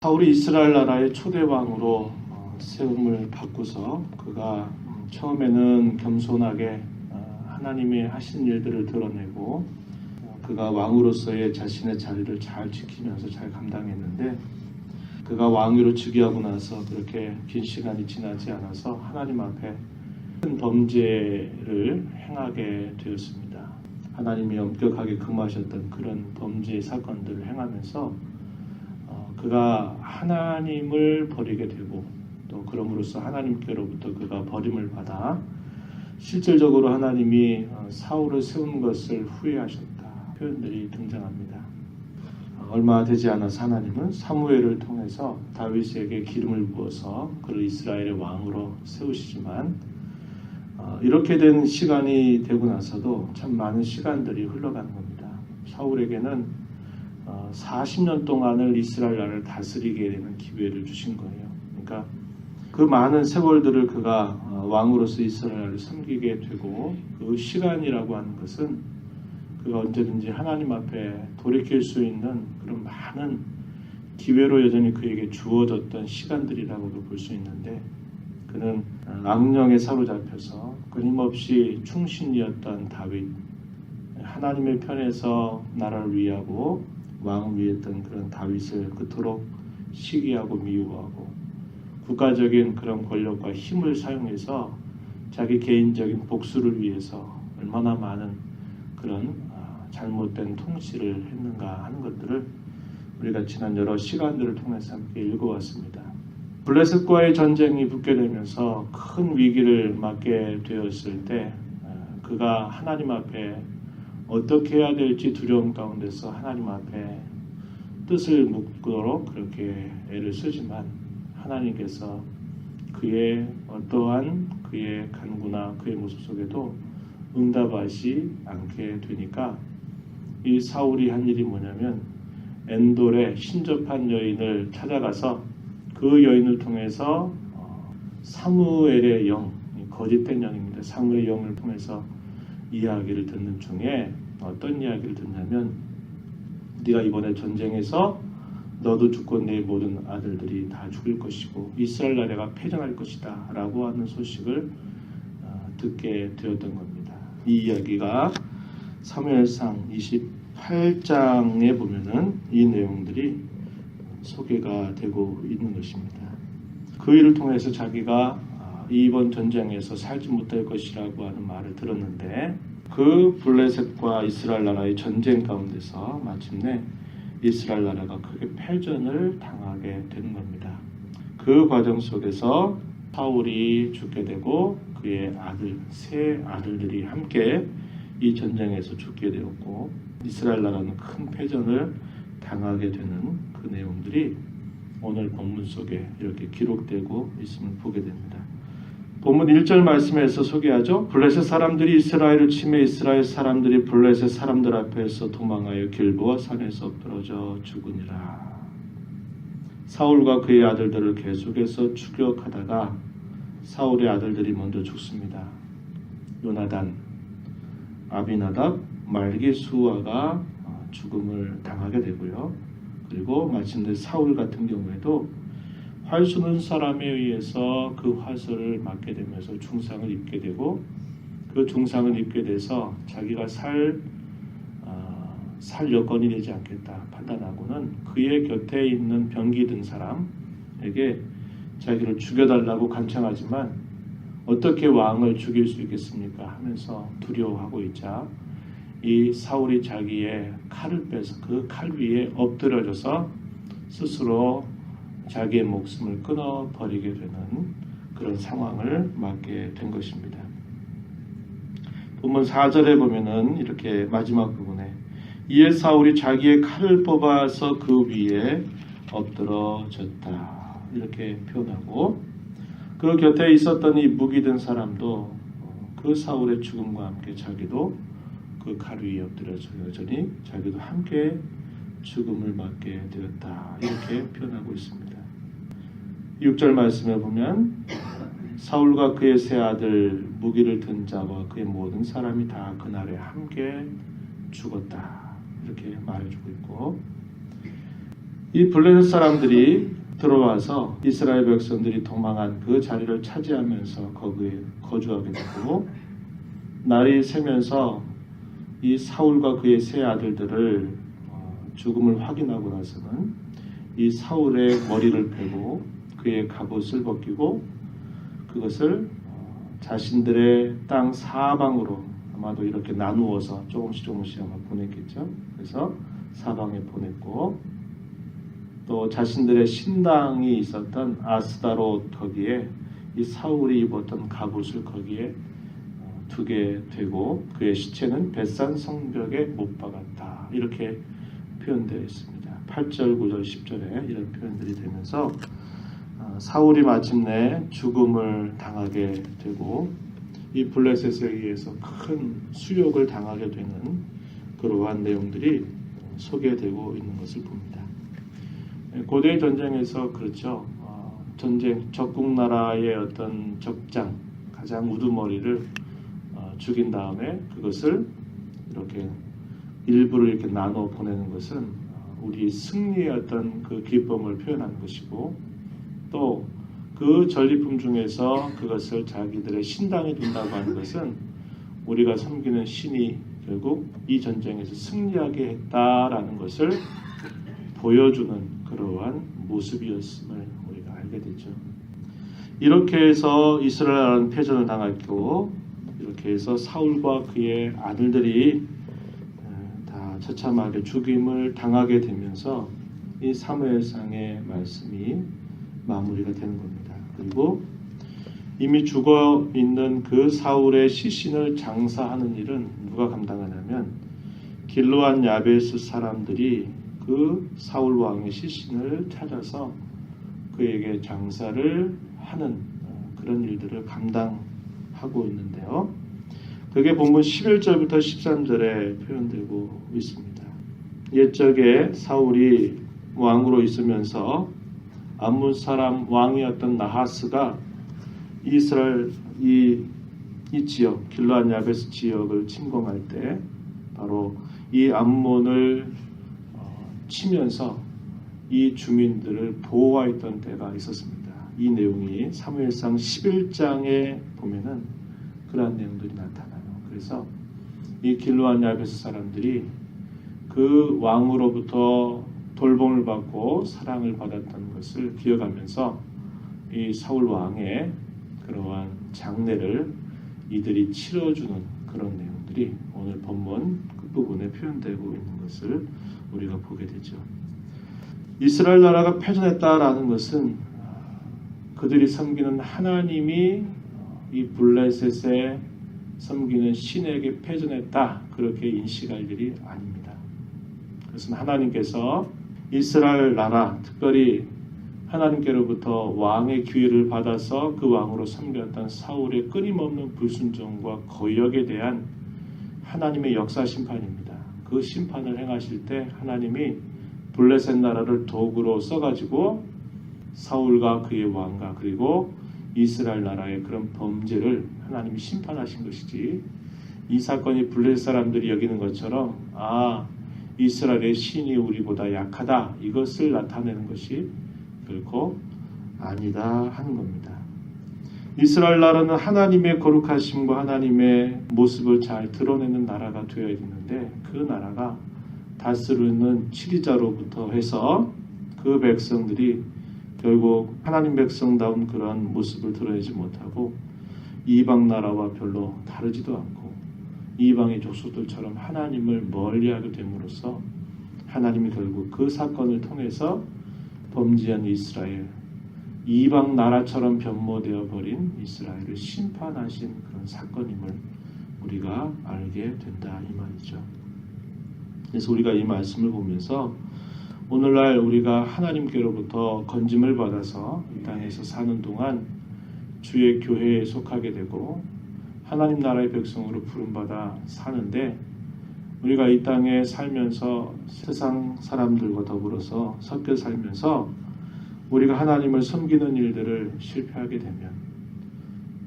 사울이 이스라엘 나라의 초대 왕으로 세움을 받고서 그가 처음에는 겸손하게 하나님이 하신 일들을 드러내고 그가 왕으로서의 자신의 자리를 잘 지키면서 잘 감당했는데 그가 왕위로 즉위하고 나서 그렇게 긴 시간이 지나지 않아서 하나님 앞에 큰 범죄를 행하게 되었습니다. 하나님이 엄격하게 금하셨던 그런 범죄 사건들을 행하면서 그가 하나님을 버리게 되고 또 그럼으로써 하나님께로부터 그가 버림을 받아 실질적으로 하나님이 사울을 세운 것을 후회하셨다 표현들이 등장합니다. 얼마 되지 않아서 하나님은 사무엘을 통해서 다윗에게 기름을 부어서 그를 이스라엘의 왕으로 세우시지만 이렇게 된 시간이 되고 나서도 참 많은 시간들이 흘러가는 겁니다. 사울에게는 40년 동안을 이스라엘 나라를 다스리게 되는 기회를 주신 거예요. 그러니까 그 많은 세월들을 그가 왕으로서 이스라엘을 섬기게 되고 그 시간이라고 하는 것은 그가 언제든지 하나님 앞에 돌이킬 수 있는 그런 많은 기회로 여전히 그에게 주어졌던 시간들이라고도 볼 수 있는데 그는 악령에 사로잡혀서 끊임없이 충신이었던 다윗, 하나님의 편에서 나라를 위하고 왕을 위했던 그런 다윗을 그토록 시기하고 미워하고 국가적인 그런 권력과 힘을 사용해서 자기 개인적인 복수를 위해서 얼마나 많은 그런 잘못된 통치를 했는가 하는 것들을 우리가 지난 여러 시간들을 통해서 함께 읽어왔습니다. 블레셋과의 전쟁이 붙게 되면서 큰 위기를 맞게 되었을 때 그가 하나님 앞에 어떻게 해야 될지 두려움 가운데서 하나님 앞에 뜻을 묻도록 그렇게 애를 쓰지만 하나님께서 그의 어떠한 그의 간구나 그의 모습 속에도 응답하지 않게 되니까 이 사울이 한 일이 뭐냐면 엔돌의 신접한 여인을 찾아가서 그 여인을 통해서 사무엘의 영, 거짓된 영입니다. 사무엘의 영을 통해서 이야기를 듣는 중에 어떤 이야기를 듣냐면 네가 이번에 전쟁에서 너도 죽고 네 모든 아들들이 다 죽을 것이고 이스라엘 나라가 패전할 것이다 라고 하는 소식을 듣게 되었던 겁니다. 이 이야기가 사무엘상 28장에 보면은 이 내용들이 소개가 되고 있는 것입니다. 그 일을 통해서 자기가 이번 전쟁에서 살지 못할 것이라고 하는 말을 들었는데 그 블레셋과 이스라엘 나라의 전쟁 가운데서 마침내 이스라엘 나라가 크게 패전을 당하게 되는 겁니다. 그 과정 속에서 사울이 죽게 되고 그의 세 아들들이 함께 이 전쟁에서 죽게 되었고 이스라엘 나라는 큰 패전을 당하게 되는 그 내용들이 오늘 본문 속에 이렇게 기록되고 있음을 보게 됩니다. 본문 1절 말씀에서 소개하죠. 블레셋 사람들이 이스라엘을 치매 이스라엘 사람들이 블레셋 사람들 앞에서 도망하여 길보아 산에서 떨어져 죽으니라. 사울과 그의 아들들을 계속해서 추격하다가 사울의 아들들이 먼저 죽습니다. 요나단, 아비나답, 말기수아가 죽음을 당하게 되고요. 그리고 마침내 사울 같은 경우에도 활 쏘는 사람에 의해서 그 화살을 맞게 되면서 중상을 입게 되고 그 중상을 입게 돼서 자기가 살 여건이 되지 않겠다 판단하고는 그의 곁에 있는 병기 든 사람에게 자기를 죽여달라고 간청하지만 어떻게 왕을 죽일 수 있겠습니까 하면서 두려워하고 있자 이 사울이 자기의 칼을 빼서 그 칼 위에 엎드려져서 스스로 자기의 목숨을 끊어버리게 되는 그런 상황을 맞게 된 것입니다. 본문 4절에 보면은 이렇게 마지막 부분에 이에 사울이 자기의 칼을 뽑아서 그 위에 엎드러졌다 이렇게 표현하고 그 곁에 있었던 이 무기 든 사람도 그 사울의 죽음과 함께 자기도 그 칼 위에 엎드려져 여전히 자기도 함께 죽음을 맞게 되었다 이렇게 표현하고 있습니다. 6절 말씀에 보면 사울과 그의 세 아들 무기를 든 자와 그의 모든 사람이 다 그날에 함께 죽었다 이렇게 말해주고 있고 이 블레셋 사람들이 들어와서 이스라엘 백성들이 도망한 그 자리를 차지하면서 거기에 거주하게 되고, 날이 새면서 이 사울과 그의 세 아들들을 죽음을 확인하고 나서는 이 사울의 머리를 베고 그의 갑옷을 벗기고 그것을 자신들의 땅 사방으로 아마도 이렇게 나누어서 조금씩 아마 보냈겠죠. 그래서 사방에 보냈고, 또 자신들의 신당이 있었던 아스다롯 거기에 이 사울이 입었던 갑옷을 거기에 두게 되고, 그의 시체는 벳산 성벽에 못 박았다, 이렇게 표현되어 있습니다. 8절, 9절, 10절에 이런 표현들이 되면서 사울이 마침내 죽음을 당하게 되고 이 블레셋에 의해서 큰 수욕을 당하게 되는 그러한 내용들이 소개되고 있는 것을 봅니다. 고대 전쟁에서 그렇죠. 전쟁 적국 나라의 어떤 적장, 가장 우두머리를 죽인 다음에 그것을 이렇게 일부를 이렇게 나눠 보내는 것은 우리 승리의 어떤 그 기쁨을 표현하는 것이고, 또 그 전리품 중에서 그것을 자기들의 신당에 둔다고 하는 것은 우리가 섬기는 신이 결국 이 전쟁에서 승리하게 했다라는 것을 보여주는 그러한 모습이었음을 우리가 알게 되죠. 이렇게 해서 이스라엘은 패전을 당했고, 이렇게 해서 사울과 그의 아들들이 다 처참하게 죽임을 당하게 되면서 이 사무엘상의 말씀이 마무리가 되는 겁니다. 그리고 이미 죽어 있는 그 사울의 시신을 장사하는 일은 누가 감당하냐면 길르앗 야베스 사람들이 그 사울 왕의 시신을 찾아서 그에게 장사를 하는 그런 일들을 감당하고 있는데요. 그게 본문 11절부터 13절에 표현되고 있습니다. 옛적에 사울이 왕으로 있으면서 암몬 사람 왕이었던 나하스가 이스라엘 이 지역 길르앗 야베스 지역을 침공할 때 바로 이 암몬을 치면서 이 주민들을 보호하였던 때가 있었습니다. 이 내용이 사무엘상 11장에 보면은 그러한 내용들이 나타나요. 그래서 이 길르앗 야베스 사람들이 그 왕으로부터 돌봄을 받고 사랑을 받았던 것을 기억하면서 이 사울 왕의 그러한 장례를 이들이 치러주는 그런 내용들이 오늘 본문 끝부분에 표현되고 있는 것을 우리가 보게 되죠. 이스라엘 나라가 패전했다라는 것은 그들이 섬기는 하나님이 이 블레셋에 섬기는 신에게 패전했다, 그렇게 인식할 일이 아닙니다. 그것은 하나님께서 이스라엘 나라, 특별히 하나님께로부터 왕의 기회를 받아서 그 왕으로 섬겼던 사울의 끊임없는 불순종과 거역에 대한 하나님의 역사 심판입니다. 그 심판을 행하실 때 하나님이 블레셋 나라를 도구로 써가지고 사울과 그의 왕과 그리고 이스라엘 나라의 그런 범죄를 하나님이 심판하신 것이지, 이 사건이 블레셋 사람들이 여기는 것처럼 이스라엘의 신이 우리보다 약하다, 이것을 나타내는 것이 결코 아니다 하는 겁니다. 이스라엘 나라는 하나님의 거룩하심과 하나님의 모습을 잘 드러내는 나라가 되어야 되는데, 그 나라가 다스리는 치리자로부터 해서 그 백성들이 결국 하나님 백성다운 그런 모습을 드러내지 못하고 이방 나라와 별로 다르지도 않고 이방의 족속들처럼 하나님을 멀리하게 됨으로써 하나님이 결국 그 사건을 통해서 범죄한 이스라엘, 이방 나라처럼 변모되어 버린 이스라엘을 심판하신 그런 사건임을 우리가 알게 된다, 이 말이죠. 그래서 우리가 이 말씀을 보면서 오늘날 우리가 하나님께로부터 건짐을 받아서 이 땅에서 사는 동안 주의 교회에 속하게 되고 하나님 나라의 백성으로 부름받아 사는데, 우리가 이 땅에 살면서 세상 사람들과 더불어서 섞여 살면서 우리가 하나님을 섬기는 일들을 실패하게 되면,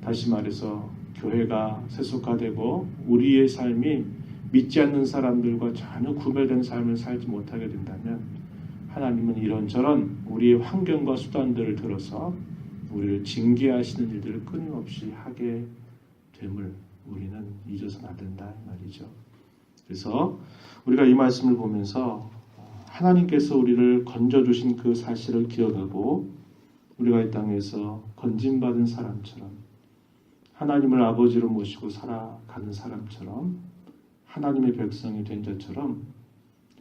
다시 말해서 교회가 세속화되고 우리의 삶이 믿지 않는 사람들과 전혀 구별된 삶을 살지 못하게 된다면 하나님은 이런저런 우리의 환경과 수단들을 들어서 우리를 징계하시는 일들을 끊임없이 하게 됨을 우리는 잊어서는 안 된다 이 말이죠. 그래서 우리가 이 말씀을 보면서 하나님께서 우리를 건져주신 그 사실을 기억하고 우리가 이 땅에서 건짐받은 사람처럼 하나님을 아버지로 모시고 살아가는 사람처럼 하나님의 백성이 된 자처럼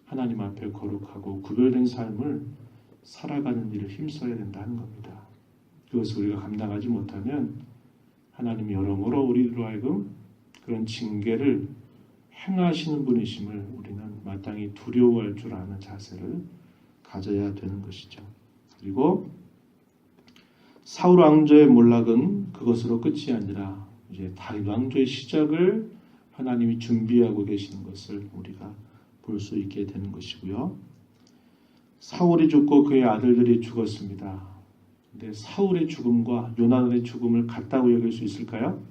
하나님 앞에 거룩하고 구별된 삶을 살아가는 일을 힘써야 된다는 겁니다. 그것을 우리가 감당하지 못하면 하나님이 여러모로 우리로 하여금 그런 징계를 행하시는 분이심을 우리는 마땅히 두려워할 줄 아는 자세를 가져야 되는 것이죠. 그리고 사울 왕조의 몰락은 그것으로 끝이 아니라 이제 다윗 왕조의 시작을 하나님이 준비하고 계시는 것을 우리가 볼 수 있게 되는 것이고요. 사울이 죽고 그의 아들들이 죽었습니다. 근데 사울의 죽음과 요나단의 죽음을 같다고 여길 수 있을까요?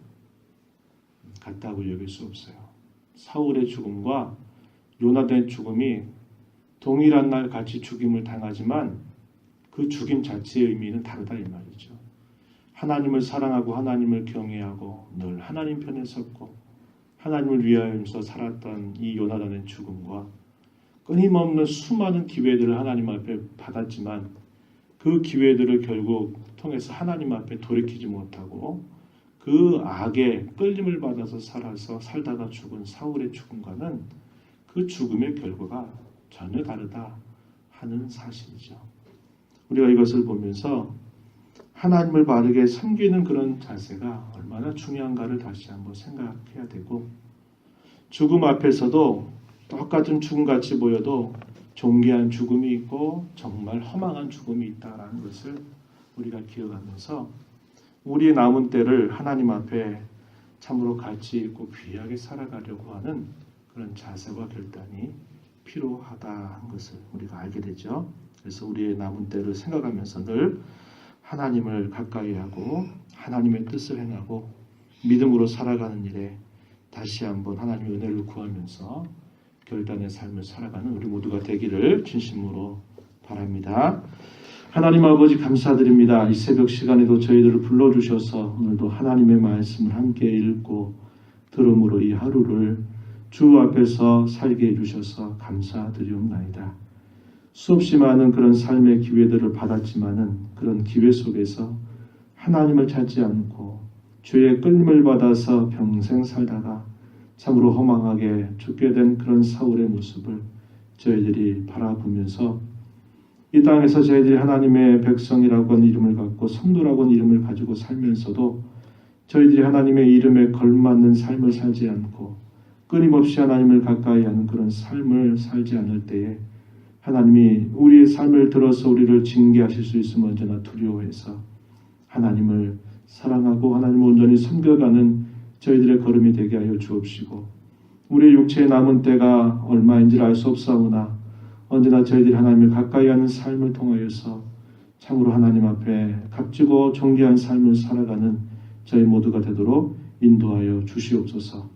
같다고 여길 수 없어요. 사울의 죽음과 요나단의 죽음이 동일한 날 같이 죽임을 당하지만 그 죽임 자체의 의미는 다르다 이 말이죠. 하나님을 사랑하고 하나님을 경외하고 늘 하나님 편에 섰고 하나님을 위하여서 살았던 이 요나단의 죽음과 끊임없는 수많은 기회들을 하나님 앞에 받았지만 그 기회들을 결국 통해서 하나님 앞에 돌이키지 못하고 그 악에 끌림을 받아서 살다가 죽은 사울의 죽음과는 그 죽음의 결과가 전혀 다르다 하는 사실이죠. 우리가 이것을 보면서 하나님을 바르게 섬기는 그런 자세가 얼마나 중요한가를 다시 한번 생각해야 되고 죽음 앞에서도 똑같은 죽음같이 보여도 존귀한 죽음이 있고 정말 허망한 죽음이 있다라는 것을 우리가 기억하면서 우리의 남은 때를 하나님 앞에 참으로 가치 있고 귀하게 살아가려고 하는 그런 자세와 결단이 필요하다는 것을 우리가 알게 되죠. 그래서 우리의 남은 때를 생각하면서 늘 하나님을 가까이 하고 하나님의 뜻을 행하고 믿음으로 살아가는 일에 다시 한번 하나님의 은혜를 구하면서 결단의 삶을 살아가는 우리 모두가 되기를 진심으로 바랍니다. 하나님 아버지 감사드립니다. 이 새벽 시간에도 저희들을 불러주셔서 오늘도 하나님의 말씀을 함께 읽고 들음으로 이 하루를 주 앞에서 살게 해주셔서 감사드리옵나이다. 수없이 많은 그런 삶의 기회들을 받았지만은 그런 기회 속에서 하나님을 찾지 않고 주의 끌림을 받아서 평생 살다가 참으로 허망하게 죽게 된 그런 사울의 모습을 저희들이 바라보면서 이 땅에서 저희들이 하나님의 백성이라고 하는 이름을 갖고 성도라고 하는 이름을 가지고 살면서도 저희들이 하나님의 이름에 걸맞는 삶을 살지 않고 끊임없이 하나님을 가까이 하는 그런 삶을 살지 않을 때에 하나님이 우리의 삶을 들어서 우리를 징계하실 수 있으면 언제나 두려워해서 하나님을 사랑하고 하나님을 온전히 섬겨가는 저희들의 걸음이 되게 하여 주옵시고 우리의 육체의 남은 때가 얼마인지를 알 수 없사오나 언제나 저희들이 하나님을 가까이 하는 삶을 통하여서 참으로 하나님 앞에 값지고 존귀한 삶을 살아가는 저희 모두가 되도록 인도하여 주시옵소서.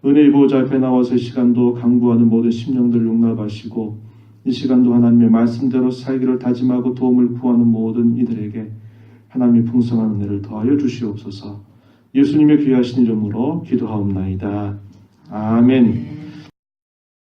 은혜의 보호자 앞에 나와서 이 시간도 강구하는 모든 심령들을 용납하시고 이 시간도 하나님의 말씀대로 살기를 다짐하고 도움을 구하는 모든 이들에게 하나님의 풍성한 은혜를 더하여 주시옵소서. 예수님의 귀하신 이름으로 기도하옵나이다. 아멘.